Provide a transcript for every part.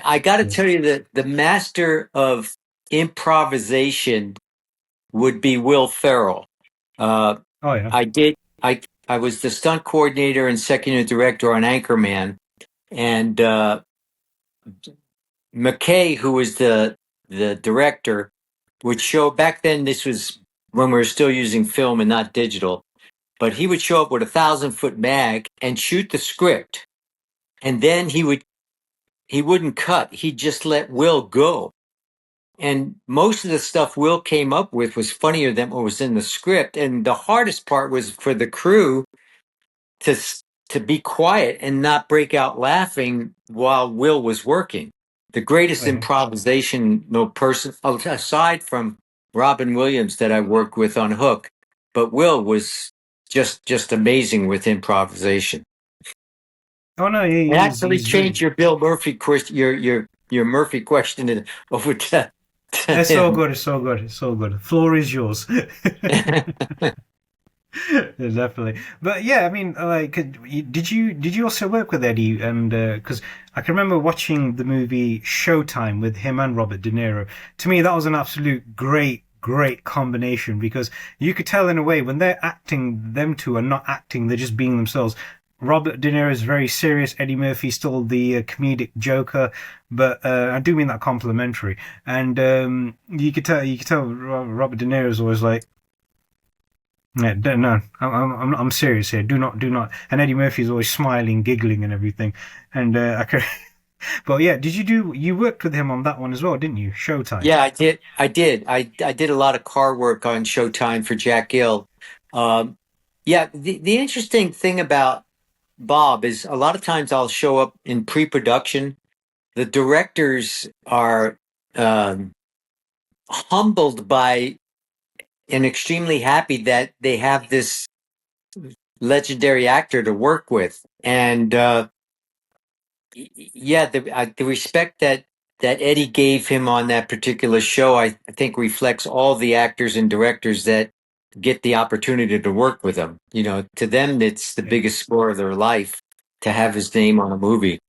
I got to tell you that the master of improvisation would be Will Ferrell. Uh, Oh yeah. I did. I was the stunt coordinator and second unit director on Anchorman, and McKay, who was the director, would show back then. This was when we were still using film and not digital. But he would show up with 1,000 foot mag and shoot the script, and then he wouldn't cut. He'd just let Will go. And most of the stuff Will came up with was funnier than what was in the script. And the hardest part was for the crew to to be quiet and not break out laughing while Will was working. The greatest Oh yeah. improvisation no person aside from Robin Williams that I worked with on Hook, but Will was just amazing with improvisation. Oh no, It actually he's really. changed your Bill Murphy question, your Murphy question over to It's so him. good. It's so good. It's so good. Floor is yours. Yeah, definitely. But yeah, I mean, like, did you also work with Eddie? And because I can remember watching the movie Showtime with him and Robert De Niro. To me, that was an absolute great combination because you could tell in a way when they're acting, them two are not acting; they're just being themselves. Robert De Niro is very serious. Eddie Murphy's still the comedic joker, but I do mean that complimentary. And you could tell Robert De Niro is always like. Yeah, no, I'm serious here. Do not. And Eddie Murphy's always smiling, giggling, and everything. And I could, but yeah, you worked with him on that one as well, didn't you? Showtime. Yeah, I did. I did a lot of car work on Showtime for Jack Gill. Um, yeah, the interesting thing about Bob is a lot of times I'll show up in pre-production. The directors are um, humbled by and extremely happy that they have this legendary actor to work with, and yeah, the respect that Eddie gave him on that particular show, I think reflects all the actors and directors that get the opportunity to work with him. You know, to them, it's the Yeah. biggest score of their life to have his name on a movie.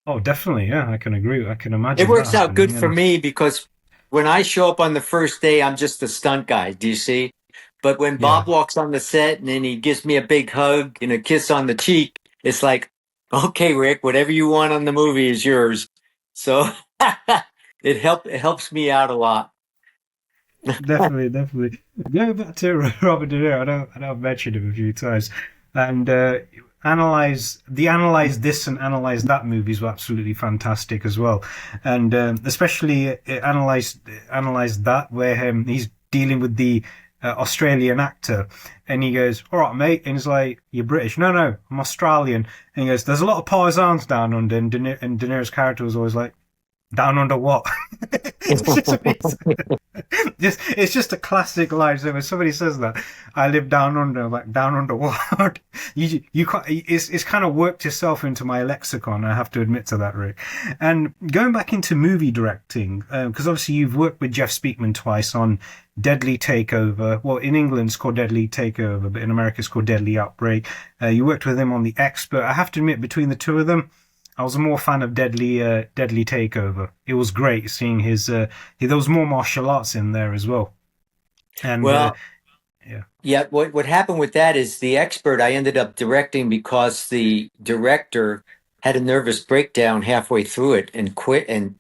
Oh, definitely. Yeah, I can agree. I can It imagine that works out good happening. for And me because when I show up on the first day, I'm just the stunt guy. Do you see? But when yeah, Bob walks on the set and then he gives me a big hug and a kiss on the cheek, it's like, okay, Rick, whatever you want on the movie is yours. So it helps me out a lot. definitely. Going back to Robert De Niro, I know I've mentioned him a few times, and analyze this and analyze that movies were absolutely fantastic as well, and especially analyze that where he's dealing with the Australian actor, and he goes, "All right, mate," and he's like, "You're British?" "No, no, I'm Australian." And he goes, "There's a lot of paisans down under," and De Niro's character was always like, "Down under what?" It's just amazing. It's just a classic line. So when somebody says that, I live down under, like down under what? You can't. It's kind of worked yourself into my lexicon. I have to admit to that, Rick. And going back into movie directing, because obviously you've worked with Jeff Speakman twice on Deadly Takeover. Well, in England it's called Deadly Takeover, but in America it's called Deadly Outbreak. You worked with him on The Expert. I have to admit, between the two of them, I was a more fan of Deadly Takeover. It was great seeing there was more martial arts in there as well. And Well, yeah, yeah, what happened with that is the expert I ended up directing because the director had a nervous breakdown halfway through it and quit. I'm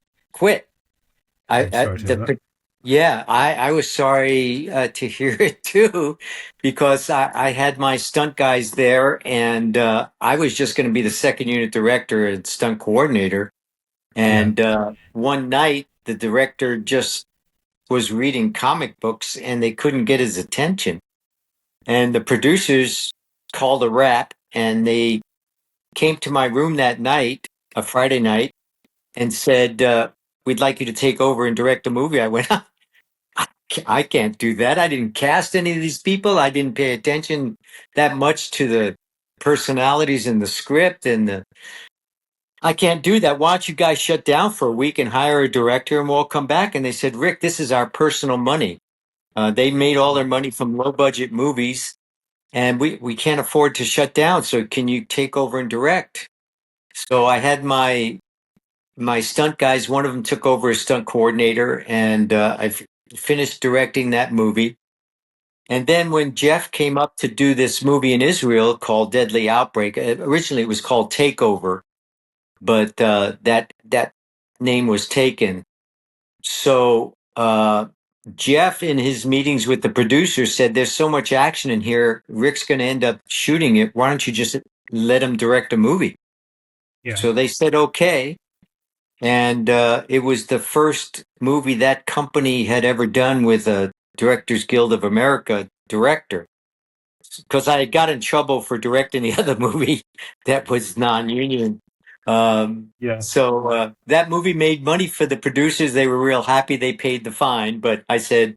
I sorry to hear that. the Yeah, I was sorry to hear it too, because I had my stunt guys there, and I was just going to be the second unit director and stunt coordinator. Yeah, And one night, the director just was reading comic books, and they couldn't get his attention. And the producers called a rap, and they came to my room that night, a Friday night, and said, "We'd like you to take over and direct a movie." I went, I can't do that. I didn't cast any of these people. I didn't pay attention that much to the personalities in the script and I can't do that. Why don't you guys shut down for a week and hire a director and we'll come back? And they said, Rick, this is our personal money. They made all their money from low budget movies and we can't afford to shut down. So can you take over and direct? So I had my my stunt guys, one of them took over as stunt coordinator, and I've finished directing that movie. And then when Jeff came up to do this movie in Israel called Deadly Outbreak, originally it was called Takeover, but that name was taken. So Jeff, in his meetings with the producers, said, "There's so much action in here. Rick's going to end up shooting it. Why don't you just let him direct a movie?" Yeah. So they said, "Okay." And it was the first movie that company had ever done with a Directors Guild of America director. Because I got in trouble for directing the other movie that was non-union. Yeah. So that movie made money for the producers. They were real happy. They paid the fine. But I said,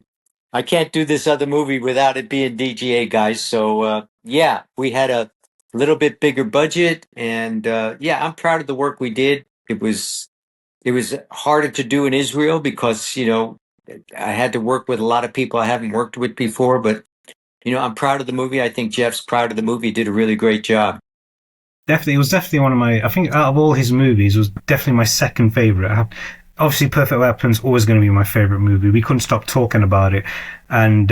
I can't do this other movie without it being DGA, guys. So yeah, we had a little bit bigger budget, and yeah, I'm proud of the work we did. It was harder to do in Israel because I had to work with a lot of people I haven't worked with before, but I'm proud of the movie. I think Jeff's proud of the movie. He did a really great job. Definitely, it was definitely one of my. I think out of all his movies, it was definitely my second favorite. Obviously, Perfect Weapon's always going to be my favorite movie. We couldn't stop talking about it, and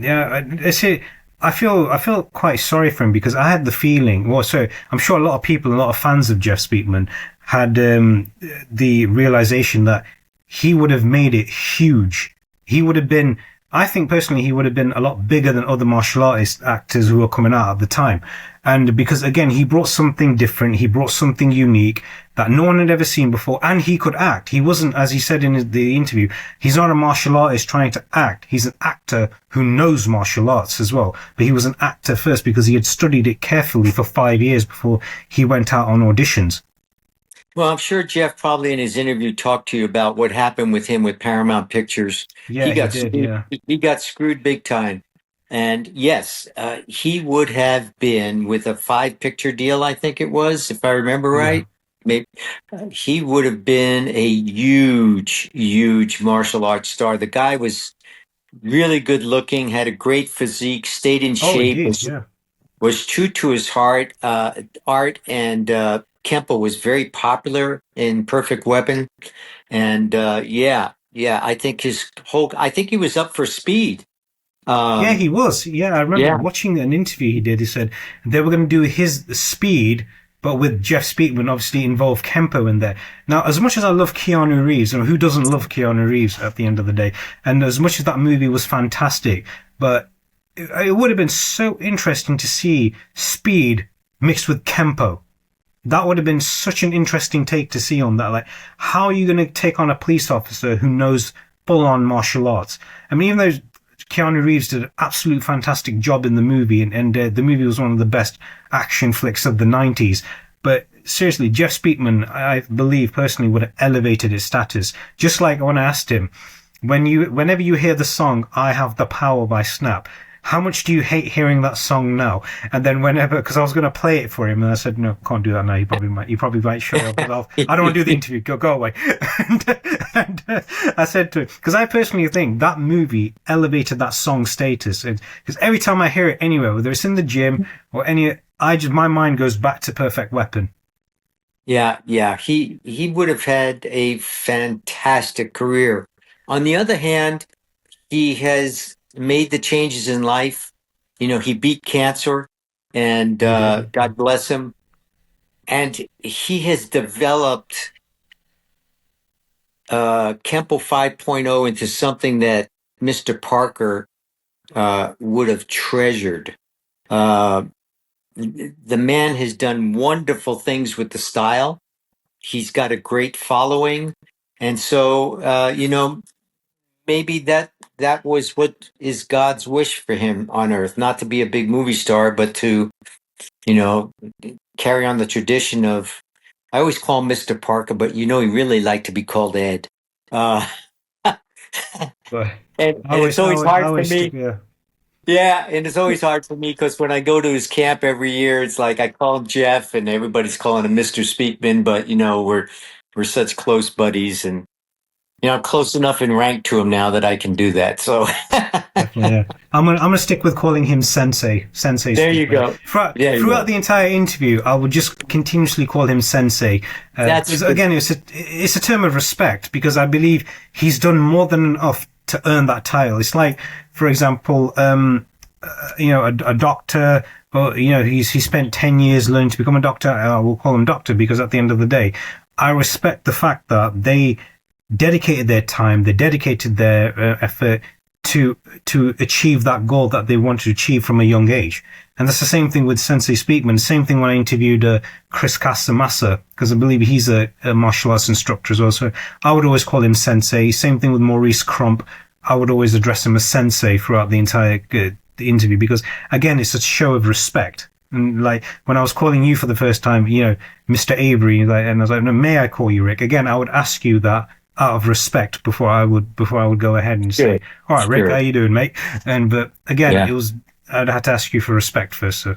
yeah, I say I feel quite sorry for him because I had the feeling. Well, so I'm sure a lot of people, a lot of fans of Jeff Speakman, had the realization that he would have made it huge. He would have been. I think personally, he would have been a lot bigger than other martial artist actors who were coming out at the time. And because again, he brought something different, he brought something unique that no one had ever seen before, and he could act. He wasn't, as he said in the interview, he's not a martial artist trying to act. He's an actor who knows martial arts as well. But he was an actor first because he had studied it carefully for 5 years before he went out on auditions. Well, I'm sure Jeff probably in his interview talked to you about what happened with him with Paramount Pictures. He Yeah, he got did. screwed. Yeah, He got screwed big time. And yes, he would have been with a five-picture deal, I think it was, if I remember yeah. right. Maybe he would have been a huge, huge martial arts star. The guy was really good looking, had a great physique, stayed in Oh, he shape, did. was Yeah. was true to his heart. Art and Kempo was very popular in Perfect Weapon, and yeah, yeah. I think he was up for Speed. Yeah, Um, he was. Yeah, I remember yeah, watching an interview he did. He said they were going to do his Speed, but with Jeff Speakman, obviously involve Kempo in there. Now, as much as I love Keanu Reeves, and who doesn't love Keanu Reeves at the end of the day, and as much as that movie was fantastic, but it would have been so interesting to see Speed mixed with Kempo. That would have been such an interesting take to see on that. Like, how are you going to take on a police officer who knows full on martial arts? I mean, even though Keanu Reeves did an absolute fantastic job in the movie, and the movie was one of the best action flicks of the 90s. But seriously, Jeff Speakman, I believe personally, would have elevated his status. Just like when I asked him, whenever you hear the song "I Have the Power" by Snap, how much do you hate hearing that song now? And then whenever, because I was going to play it for him, and I said, no, can't do that now. He probably might shut up. Because I don't want to do the interview. Go away. and I said to him, because I personally think that movie elevated that song's status. Because every time I hear it anywhere, whether it's in the gym or my mind goes back to Perfect Weapon. yeah, yeah. He would have had a fantastic career. On the other hand, he has made the changes in life. He beat cancer, and He did. God bless him. And he has developed Kempo 5.0 into something that Mr. Parker would have treasured. Uh, the man has done wonderful things with the style. He's got a great following. And so, maybe that was what is God's wish for him on earth, not to be a big movie star, but to, you know, carry on the tradition of, I always call him Mr. Parker, but he really liked to be called Ed. Uh, and, But and I it's always, I always always, I hard for always stick, me. yeah. Yeah, and it's always hard for me because when I go to his camp every year, it's like I call him Jeff, and everybody's calling him Mr. Speakman. But we're such close buddies, and I'm close enough in rank to him now that I can do that. So, Yeah, I'm gonna stick with calling him Sensei There you Speakman. go. There you Throughout go. the entire interview, I would just continuously call him Sensei. That's good. Again, it's a term of respect because I believe he's done more than enough to earn that title. It's like, for example, a doctor, or he spent 10 years learning to become a doctor. I will call him doctor because at the end of the day, I respect the fact that they dedicated their time, they dedicated their effort to achieve that goal that they wanted to achieve from a young age. And that's the same thing with Sensei Speakman. Same thing when I interviewed Chris Casamassa, because I believe he's a martial arts instructor as well. So I would always call him Sensei. Same thing with Maurice Crump. I would always address him as Sensei throughout the entire the interview because, again, it's a show of respect. And like when I was calling you for the first time, Mr. Avery, and I was like, no, may I call you Rick? Again, I would ask you that out of respect before I would go ahead and say, Sure. all right, Rick, Sure. how you doing, mate? But again, Yeah. I'd have to ask you for respect first. So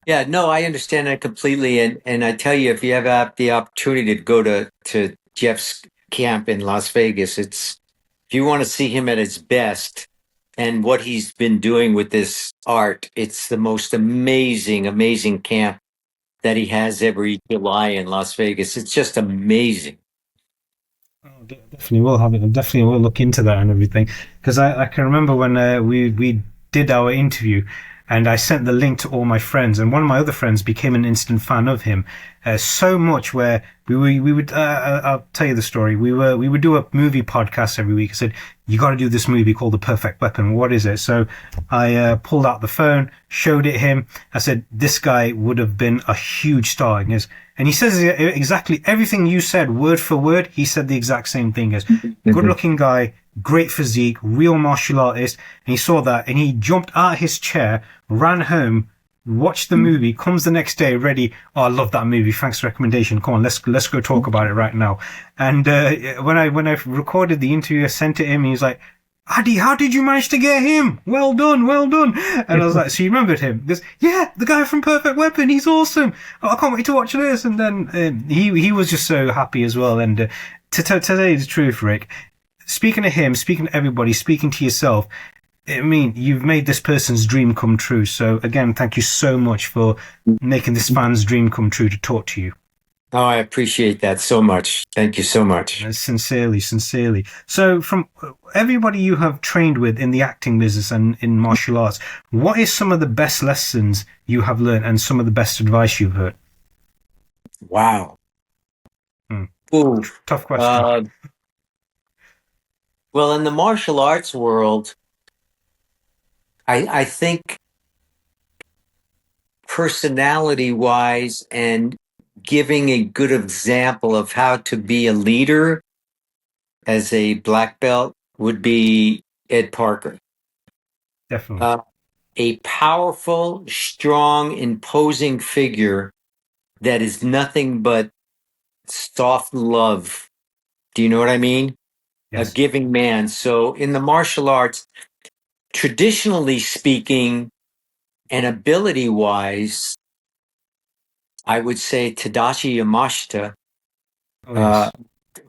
Yeah, no, I understand that completely. And I tell you, if you ever have the opportunity to go to Jeff's camp in Las Vegas, if you want to see him at his best and what he's been doing with this art, it's the most amazing, amazing camp that he has every July in Las Vegas. It's just amazing. definitely will have it. Definitely will look into that and everything because I can remember when we did our interview. And I sent the link to all my friends, and one of my other friends became an instant fan of him, so much where we would. I'll tell you the story. We would do a movie podcast every week. I said, "You got to do this movie called The Perfect Weapon. What is it?" So I pulled out the phone, showed it him. I said, "This guy would have been a huge star." And he says exactly everything you said, word for word. He said the exact same thing as good-looking guy, great physique, real martial artist. And he saw that and he jumped out of his chair, ran home, watched the movie, comes the next day ready. Oh, I love that movie. Thanks for the recommendation. Come on, let's go talk about it right now. And when I recorded the interview, I sent it to him. He was like, Addi, how did you manage to get him? Well done, well done. And I was like, so you remembered him? He goes, yeah, the guy from Perfect Weapon. He's awesome. Oh, I can't wait to watch this. And then he was just so happy as well. And to tell you the truth, Rick, speaking to him, speaking to everybody, speaking to yourself, I mean, you've made this person's dream come true. So again, thank you so much for making this fan's dream come true to talk to you. Oh, I appreciate that so much. Thank you so much. Sincerely, sincerely. So from everybody you have trained with in the acting business and in martial arts, what is some of the best lessons you have learned and some of the best advice you've heard? Wow. Hmm. Ooh. Tough question. Well, in the martial arts world, I think personality wise and giving a good example of how to be a leader as a black belt would be Ed Parker. Definitely. A powerful, strong, imposing figure that is nothing but soft love. Do you know what I mean? A Yes. giving man. So in the martial arts, traditionally speaking, and ability wise, I would say Tadashi Yamashita, Oh, yes.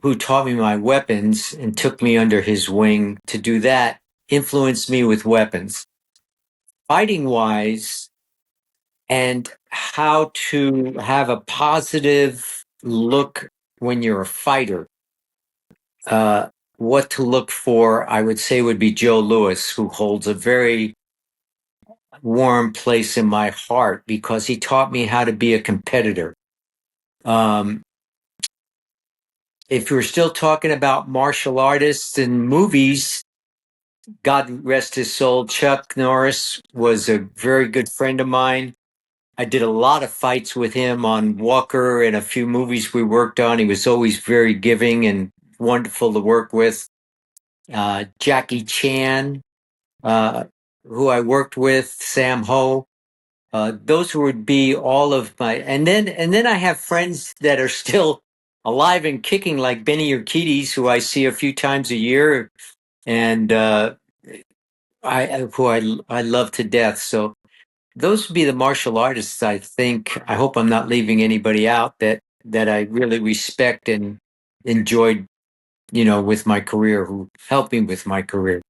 who taught me my weapons and took me under his wing to do that, influenced me with weapons. Fighting wise, and how to have a positive look when you're a fighter. What to look for, I would say, would be Joe Louis, who holds a very warm place in my heart because he taught me how to be a competitor. Um, if we're still talking about martial artists and movies, God rest his soul, Chuck Norris was a very good friend of mine. I did a lot of fights with him on Walker and a few movies we worked on. He was always very giving and wonderful to work with. Jackie Chan, who I worked with, Sam Ho. Those would be all of my, and then I have friends that are still alive and kicking, like Benny Urquidez, who I see a few times a year, and I love to death. So those would be the martial artists. I think. I hope I'm not leaving anybody out that I really respect and enjoyed, with my career, who helped me with my career.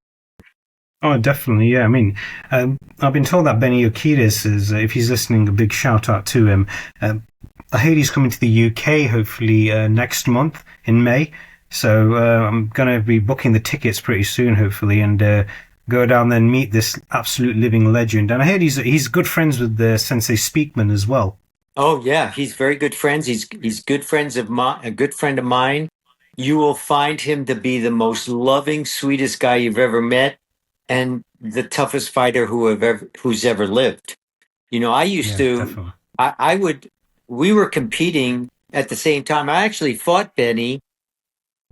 Oh, definitely. Yeah. I mean, I've been told that Benny Urquidez is, if he's listening, a big shout out to him. Um, I heard he's coming to the UK hopefully next month in May. So I'm going to be booking the tickets pretty soon, hopefully, and go down there and meet this absolute living legend. And I heard he's good friends with the Sensei Speakman as well. Oh yeah, he's very good friends. He's good friends of a good friend of mine. You will find him to be the most loving, sweetest guy you've ever met, and the toughest fighter who's ever lived. You know, I used Yeah, to, definitely. I would, we were competing at the same time. I actually fought Benny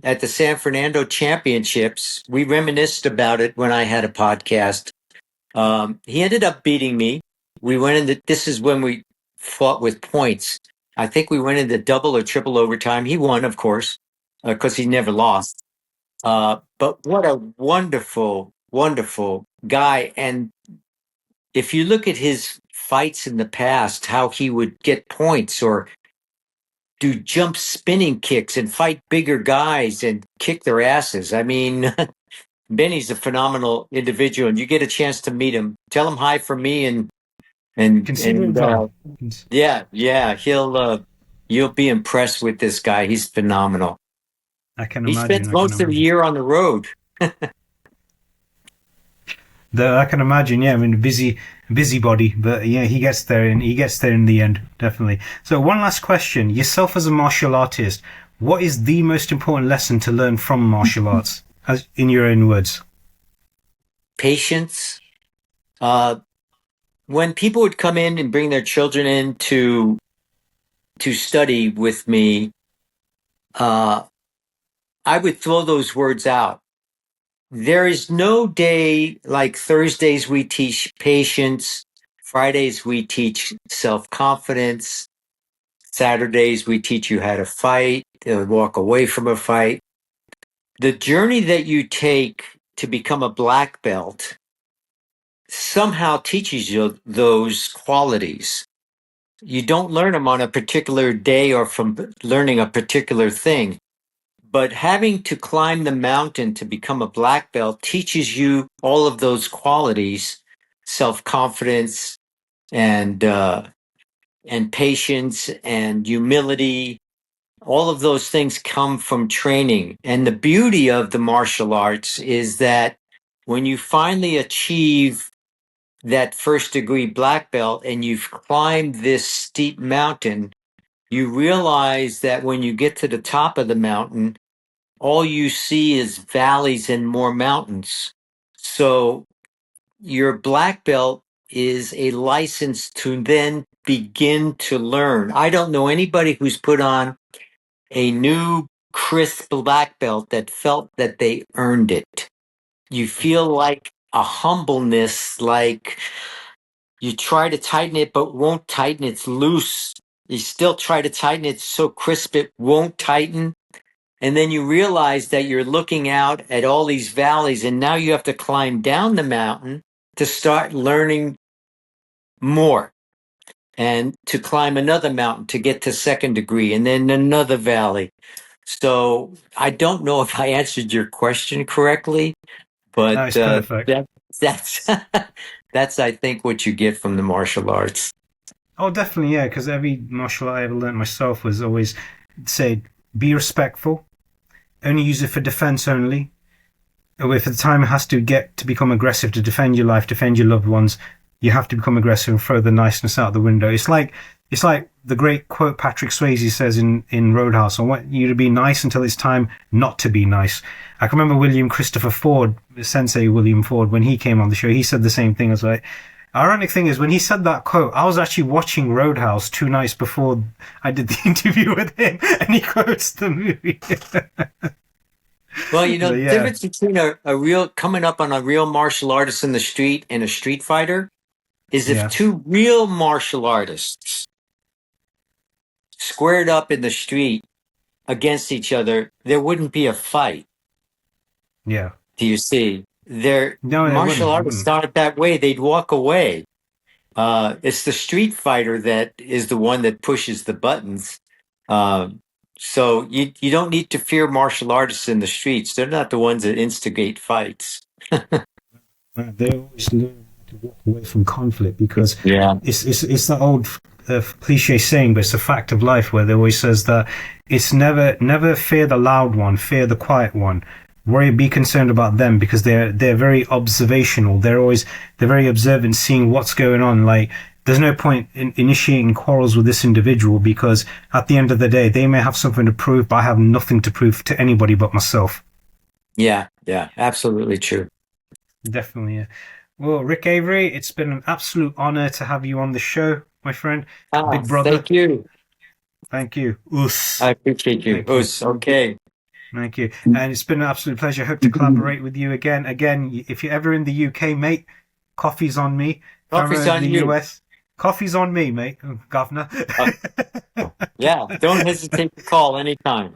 at the San Fernando Championships. We reminisced about it when I had a podcast. He ended up beating me. We went into, this is when we fought with points. I think we went into double or triple overtime. He won, of course, because he never lost. But what a wonderful, wonderful guy. And if you look at his fights in the past, how he would get points or do jump spinning kicks and fight bigger guys and kick their asses. I mean, Benny's a phenomenal individual, and you get a chance to meet him. Tell him hi from me, and Consider it done. yeah, yeah, you'll be impressed with this guy. He's phenomenal. I can He imagine. spends I can most of the imagine. year on the road. I can imagine. Yeah, I mean, busybody, but yeah, he gets there in the end, definitely. So, one last question: yourself as a martial artist, what is the most important lesson to learn from martial arts, as in your own words? Patience. Uh, when people would come in and bring their children in to study with me, uh, I would throw those words out. There is no day like Thursdays we teach patience, Fridays we teach self confidence, Saturdays we teach you how to fight, walk away from a fight. The journey that you take to become a black belt somehow teaches you those qualities. You don't learn them on a particular day or from learning a particular thing. But having to climb the mountain to become a black belt teaches you all of those qualities, self-confidence and patience and humility. All of those things come from training. And the beauty of the martial arts is that when you finally achieve that first degree black belt and you've climbed this steep mountain, you realize that when you get to the top of the mountain, all you see is valleys and more mountains. So your black belt is a license to then begin to learn. I don't know anybody who's put on a new crisp black belt that felt that they earned it. You feel like a humbleness, like you try to tighten it but won't tighten. It's loose. You still try to tighten it so crisp it won't tighten. And then you realize that you're looking out at all these valleys, and now you have to climb down the mountain to start learning more and to climb another mountain to get to second degree and then another valley. So I don't know if I answered your question correctly, but That is perfect. that's that's I think what you get from the martial arts. Oh, definitely, yeah. Because every martial art I ever learned myself was always say, be respectful, only use it for defense only. If the time has to get to become aggressive to defend your life, defend your loved ones, you have to become aggressive and throw the niceness out the window. It's like the great quote Patrick Swayze says in Roadhouse: "I want you to be nice until it's time not to be nice." I can remember William Christopher Ford, Sensei William Ford, when he came on the show, he said the same thing. I was like, ironic thing is, when he said that quote, I was actually watching Roadhouse 2 nights before I did the interview with him, and he quotes the movie. Well, you know, So the yeah, difference between a real coming up on a real martial artist in the street and a street fighter is if yeah, two real martial artists squared up in the street against each other, there wouldn't be a fight. yeah. Do you see? Their No, it martial wouldn't. It artists wouldn't. aren't that way. They'd walk away. It's the street fighter that is the one that pushes the buttons. Um, so you don't need to fear martial artists in the streets. They're not the ones that instigate fights. They always learn to walk away from conflict because Yeah. it's that old cliche saying, but it's a fact of life where they always says that it's never fear the loud one, fear the quiet one. Be concerned about them because they're very observational. They're very observant, seeing what's going on. Like there's no point in initiating quarrels with this individual because at the end of the day, they may have something to prove, but I have nothing to prove to anybody but myself. Yeah. Yeah. Absolutely true. Definitely. Yeah. Well, Rick Avery, it's been an absolute honor to have you on the show, my friend. Big brother. Thank you. Thank you. I Us. appreciate you. Thank you. Okay. Thank you. And it's been an absolute pleasure. Hope to collaborate with you again. Again, if you're ever in the UK, mate, coffee's on me. If I'm Coffee's ever in on the you. US, coffee's on me, mate. Governor. Uh, yeah. Don't hesitate to call anytime.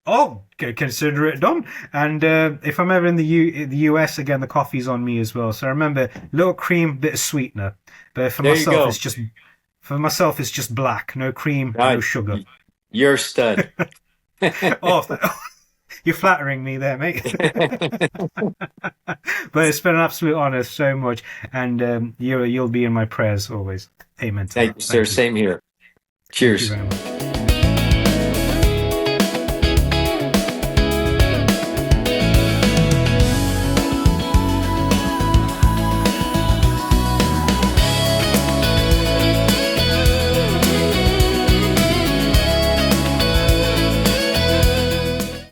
Oh, consider it done. And if I'm ever in the US again, the coffee's on me as well. So remember, little cream, bit of sweetener. But There you go. For myself, it's just black, no cream, no sugar. You're a stud. Oh, you're flattering me there, mate. But it's been an absolute honor, so much, and you'll be in my prayers always. Amen to Thank that. you, sir. Same here. Thank you Cheers. very much.